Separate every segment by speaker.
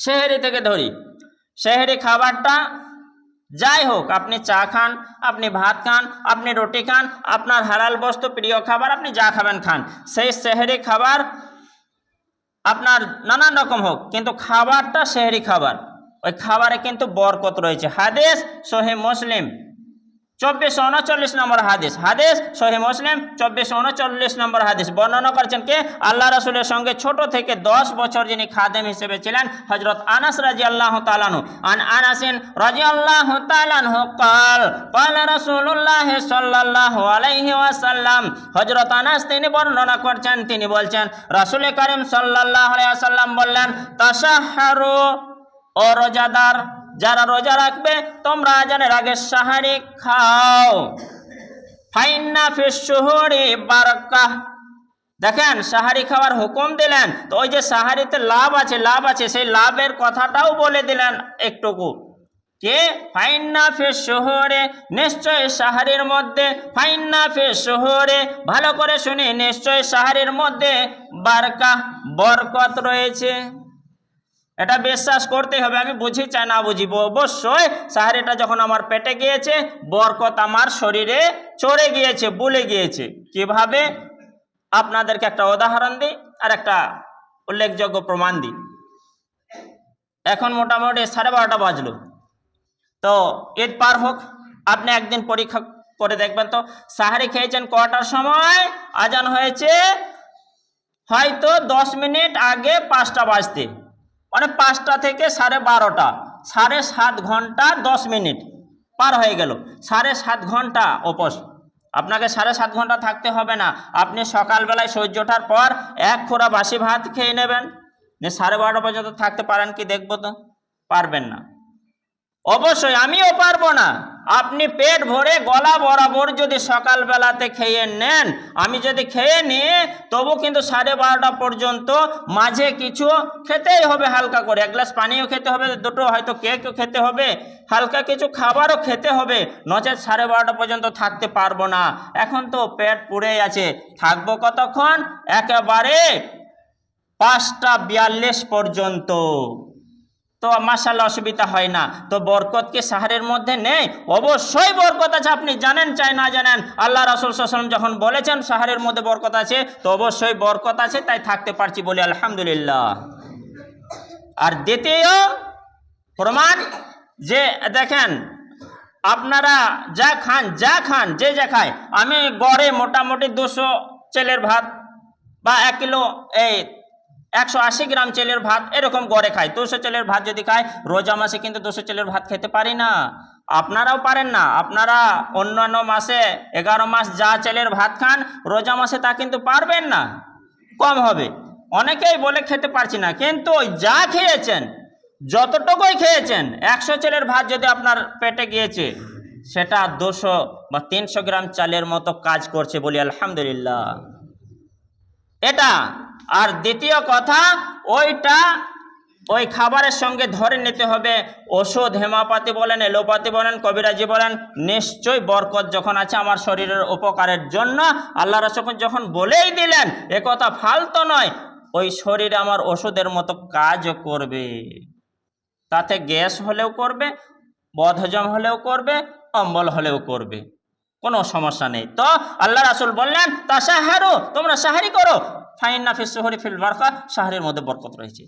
Speaker 1: সেহরি থেকে ধরি, সেহরি খাবারটা যাই হোক, আপনি চা খান, আপনি ভাত খান, আপনি রুটি খান, আপনার হালাল বস্তু প্রিয় খাবার, আপনি যা খাবেন খান, সেই সেহরি খাবার আপনার নানান রকম হোক, কিন্তু খাবারটা সেহরি খাবার, ওই খাবারে কিন্তু বরকত রয়েছে। হাদিস সহিহ মুসলিম 2439 নম্বর হাদিস, হাদিস সহিহ মুসলিম 2439 নম্বর হাদিস। বর্ণনা করেছেন কে? আল্লাহ রাসূলের সঙ্গে ছোট থেকে 10 বছর যিনি খাদেম হিসেবে ছিলেন, হযরত আনাস রাদিয়াল্লাহু তাআলা আনহু। আন আনাসিন রাদিয়াল্লাহু তাআলা আনহু قال قال رسول الله صلى الله عليه وسلم। হযরত আনাস তিনি বর্ণনা করছেন, তিনি বলছেন রাসূল করিম সাল্লাল্লাহু আলাইহি ওয়াসাল্লাম বললেন, তাসাহহারু, ও রোজাদার, যারা রোজা রাখবে তোমরা আজানের আগে সাহারি খাও। ফাইন্না ফিশ শুহুরি বারাকাহ। দেখেন সাহারি খাওয়ার হুকুম দিলেন, তো ওই যে সাহারিতে লাভ আছে, লাভ আছে, সেই লাভের কথাটাও বলে দিলেন একটুকু। কে? ফাইন্না ফিশ শুহুরি, নিশ্চয় সাহারির মধ্যে, ফাইন্না ফিশ শুহুরি, ভালো করে শুনি, নিশ্চয় সাহারির মধ্যে বারাকাহ, বরকত রয়েছে। এটা বিশ্বাস করতে হবে, আমি বুঝি চাই না বুঝিব, অবশ্যই সাহারিটা যখন আমার পেটে গিয়েছে, বরকত আমার শরীরে চড়ে গিয়েছে, বুলে গিয়েছে। কিভাবে? আপনাদেরকে একটা উদাহরণ দিই আর একটা উল্লেখযোগ্য প্রমাণ দিই। এখন মোটামুটি 12:30 বাজলো, তো ঈদ পার হোক, আপনি একদিন পরীক্ষা করে দেখবেন তো সাহারি খেয়েছেন কটার সময়? আজান হয়েছে হয়তো 10 মিনিট আগে 5টা বাজতে, মানে 5টা থেকে 12:30, 7.5 ঘন্টা 10 মিনিট পার হয়ে গেল। 7.5 ঘন্টা উপোস। আপনাকে 7.5 ঘন্টা থাকতে হবে না, আপনি সকালবেলায় সূর্য ওঠার পর এক খোরা বাসি ভাত খেয়ে নেবেন, 12:30 পর্যন্ত থাকতে পারেন কি দেখবো তো? পারবেন না, অবশ্যই আমিও পারবো না। আপনি পেট ভরে গলা বরাবর যদি সকালবেলাতে খেয়ে নেন, আমি যদি খেয়ে নিই, তবু কিন্তু 12:30 পর্যন্ত মাঝে কিছু খেতেই হবে, হালকা করে 1 গ্লাস পানিও খেতে হবে, দুটো হয়তো কেকও খেতে হবে, হালকা কিছু খাবারও খেতে হবে, নচেত 12:30 পর্যন্ত থাকতে পারবো না। এখন তো পেট পুড়ে আছে, থাকবো কতক্ষণ? একেবারে 5টা 42 পর্যন্ত। তো মাশাআল্লাহ অসুবিধা হয় না। তো বরকত কি সাহারের মধ্যে নেই? অবশ্যই বরকত আছে, আপনি জানেন চাই না জানেন, আল্লাহ রাসূল সাল্লাল্লাহু আলাইহি ওয়াসাল্লাম যখন বলেছেন সাহারের মধ্যে বরকত আছে, তো অবশ্যই বরকত আছে, তাই থাকতে পারছি বলি আলহামদুলিল্লাহ। আর দ্বিতীয় প্রমাণ, যে দেখেন আপনারা যা খান যে যা খায়, আমি গড়ে মোটামুটি 200 চালের ভাত বা 1 কিলো, এই 180 গ্রাম চালের ভাত এরকম গড়ে খাই। 200 চালের ভাত যদি খায়, রোজা মাসে কিন্তু 200 চালের ভাত খেতে পারি না, আপনারাও পারেন না। আপনারা অন্যান্য মাসে 11 মাস যা চালের ভাত খান, রোজা মাসে তা কিন্তু পারবেন না, কম হবে। অনেকেই বলে খেতে পারছি না, কিন্তু ওই যা খেয়েছেন, যতটুকুই খেয়েছেন, 100 চালের ভাত যদি আপনার পেটে গিয়েছে, সেটা 200 বা 300 গ্রাম চালের মতো কাজ করছে বলি আলহামদুলিল্লাহ। এটা। আর দ্বিতীয় কথা, ওই খাবারের সঙ্গে ধরে নিতে হবে ওষুধ, হেমাপাতি বলেন, এলোপাতি বলেন, কবিরাজি বলেন, নিশ্চয়ই বরকত যখন আছে আমার শরীরের উপকারের জন্য, আল্লাহ রাসূল যখন বলেই দিলেন, এ কথা ফালতু নয়, ওই শরীরে আমার ওষুধের মতো কাজও করবে। তাতে গ্যাস হলেও করবে, বদহজম হলেও করবে, অম্বল হলেও করবে, কোনো সমস্যা নেই। তো আল্লাহ রাসূল বললেন তাসাহারু, তোমরা সাহারি করো, ফাইন্না ফিস সুহুরি ফিল বারাকা, সাহারির মধ্যে বরকত রয়েছে।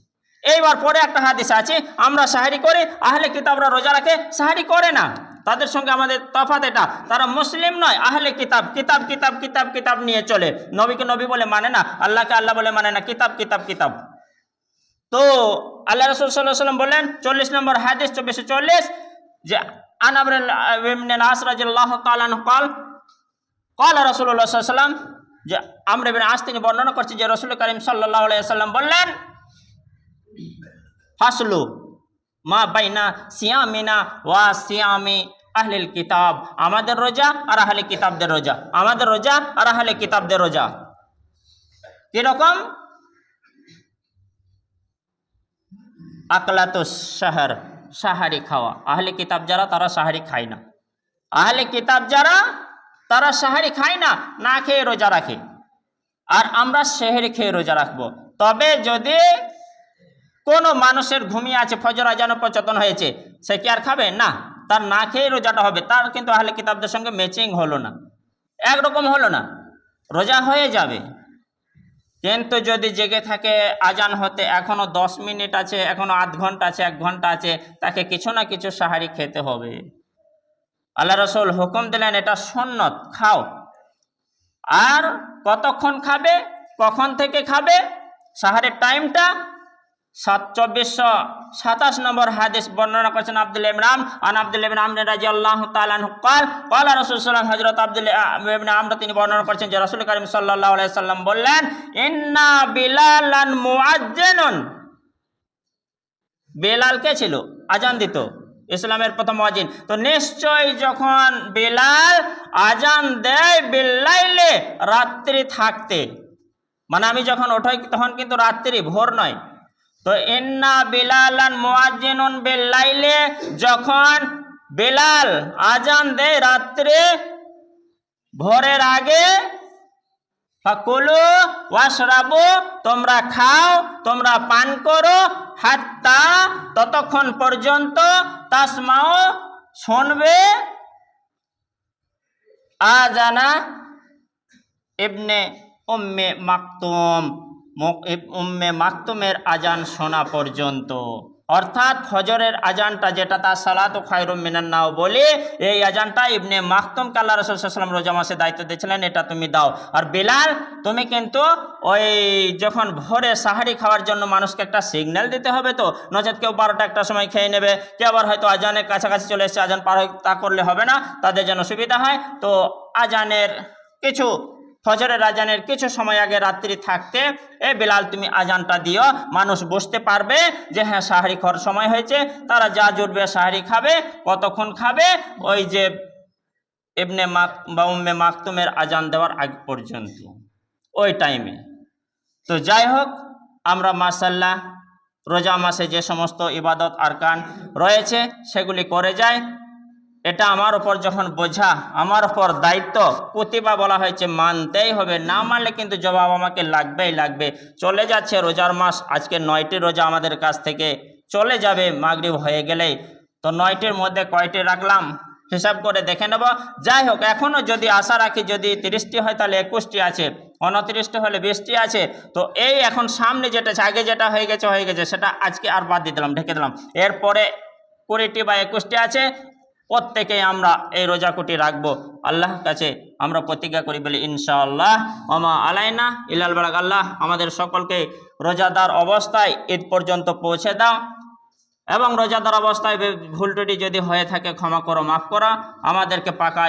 Speaker 1: এইবার পরে একটা হাদিস আছে, আমরা সাহারি করি, আহলে কিতাবরা রোজা রাখে, সাহারি করে না। তাদের সঙ্গে আমাদের তফাৎ এটা, তারা মুসলিম নয়, আহলে কিতাব, কিতাব কিতাব কিতাব কিতাব নিয়ে চলে, নবীকে নবী বলে মানে না, আল্লাহকে আল্লাহ বলে মানে না, কিতাব কিতাব কিতাব। তো আল্লাহ রাসূল সাল্লাল্লাহু আলাইহি ওয়াসাল্লাম বলেন 40 নম্বর হাদিস 2440, যে আন আমর ইবনে আস রাদিয়াল্লাহু তাআলা আনহু قال قال রাসূলুল্লাহ সাল্লাল্লাহু আলাইহি ওয়াসাল্লাম, যে আমর ইবনে আস তিনি বর্ণনা করছেন যে রাসূল করিম সাল্লাল্লাহু আলাইহি ওয়াসাল্লাম বললেন, ফাসলু মা বাইনা সিয়ামিনা ওয়া সিয়ামি আহলিল কিতাব, আমাদের রোজা আর আহলে কিতাবদের রোজা, আমাদের রোজা আর আহলে কিতাবদের রোজা কিরকম? আকলাতুস সাহার, সাহারি খাওয়া। আহলে কিতাব যারা, তারা সাহারি খায় না, আহলে কিতাব যারা, তারা সাহারি খায় না, না খেয়ে রোজা রাখে, আর আমরা সেহরি খেয়ে রোজা রাখবো। তবে যদি কোনো মানুষের ঘুমিয়ে আছে, ফজর আজানের পর চেতন হয়েছে, সে কি আর খাবে? না, তার না খেয়ে রোজাটা হবে। তার কিন্তু আহলে কিতাবদের সঙ্গে ম্যাচিং হলো না, একরকম হলো না, রোজা হয়ে যাবে। কিন্তু যদি জেগে থাকে আজান হতে এখনো 10 মিনিট আছে, এখনো আধ ঘন্টা আছে, 1 ঘন্টা আছে, তাকে কিছু না কিছু সাহারি খেতে হবে। আল্লাহ রসুল হুকুম দিলেন এটা সুন্নত, খাও। আর কতক্ষণ খাবে, কখন থেকে খাবে, সাহারের টাইমটা 2427 নম্বর হাদিস বর্ণনা করেছেন আব্দুল্লাহ ইবনে আমর, আব্দুল্লাহ ইবনে আমর রাদিয়াল্লাহু তাআলা আনহু قال قال রাসূল সাল্লাল্লাহু আলাইহি ওয়াসাল্লাম, হযরত আব্দুল্লাহ ইবনে আমর তিনি বর্ণনা করেছেন যে রাসূল কারীম সাল্লাল্লাহু আলাইহি ওয়াসাল্লাম বললেন, ইন্না বিলালান মুআজ্জিনুন। বেলাল কে ছিল? আজান দিত, ইসলামের প্রথম মুয়াজ্জিন। তো নিশ্চয় যখন বেলাল আজান দেয় বিল্লাইলে, রাত্রি থাকতে, মানে আমি যখন ওঠাই তখন কিন্তু রাত্রি, ভোর নয়। তো ইন্না বিলালান মুআজ্জিনুন বিল্লাইলে, যখন বেলাল আজান দেয় রাত্রে, ভোরের আগে, ফাকুলু ওয়াশরাবু, তোমরা খাও, তোমরা পান করো, হাত্তা, ততক্ষণ পর্যন্ত, তাসমাও, শুনবে, আজানা ইবনে উম্মে মাকতুম, উম্মে মাকতুমের আজান শোনা পর্যন্ত। অর্থাৎ ফজরের আজানটা যেটা তার সালাতু খায়রুম মিনান নাও বলে, এই আজানটা ইবনে মাকতুমকে আল্লাহ রাসূল সাল্লাল্লাহু আলাইহি ওয়াসাল্লাম রোজা মাসে দায়িত্ব দিয়েছিলেন, এটা তুমি দাও। আর বেলাল, তুমি কিন্তু ওই যখন ভোরে সাহারি খাওয়ার জন্য মানুষকে একটা সিগন্যাল দিতে হবে, তো নচেত কেউ 12টা 1টার সময় খেয়ে নেবে, কেউ আবার হয়তো আজানের কাছাকাছি চলে এসেছে, আজান পার হয়, তা করলে হবে না, তাদের যেন সুবিধা হয়। তো আজানের কিছু, ফজরের আজানের কিছু সময় আগে রাত্রি থাকতে এ বেলাল তুমি আজানটা দিও, মানুষ বুঝতে পারবে যে হ্যাঁ সাহারি খাওয়ার সময় হয়েছে, তারা যা জুটবে সাহারি খাবে। কতক্ষণ খাবে? ওই যে ইবনে উম্মে মাকতুমের আজান দেওয়ার আগ পর্যন্ত, ওই টাইমে। তো যাই হোক, আমরা মাশাআল্লাহ রোজা মাসে যে সমস্ত ইবাদত আরকান রয়েছে সেগুলি করে যাই। এটা আমার ওপর যখন বোঝা, আমার ওপর দায়িত্ব, কুতিবা বলা হয়েছে, মানতেই হবে, না মানলে কিন্তু জবাব আমাকে লাগবেই লাগবে। চলে যাচ্ছে রোজার মাস, আজকে 9টি রোজা আমাদের কাছ থেকে চলে যাবে মাগরিব হয়ে গেলেই। তো 9টির মধ্যে কয়টি রাখলাম হিসাব করে দেখে নেব। যাই হোক, এখনও যদি আশা রাখি যদি 30টি হয় তাহলে 21টি আছে, 29টি হলে 20টি আছে। তো এই এখন সামনে যেটা আছে, আগে যেটা হয়ে গেছে সেটা আজকে আর বাদ দিয়ে দিলাম, ঢেকে দিলাম। এরপরে 20টি বা 21টি আছে, প্রত্যেকেই আমরা এই রোজা কোটি রাখবো। আল্লাহর কাছে আমরা প্রতিজ্ঞা করি বলি ইনশাআল্লাহ, ওমা আলাইনা ইল্লাল বালাগ। আল্লাহ আমাদের সকলকে রোজাদার অবস্থায় ঈদ পর্যন্ত পৌঁছে দাও, এবং রোজাদার অবস্থায় ভুল ত্রুটি যদি হয়ে থাকে ক্ষমা করো, মাফ করো, আমাদেরকে পাকা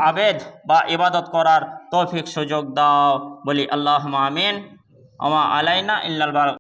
Speaker 1: আবেদ বা ইবাদত করার তৌফিক সুযোগ দাও, বলি আল্লাহুম্মা আমিন। ওমা আলাইনা ইল্লাল বালাগ।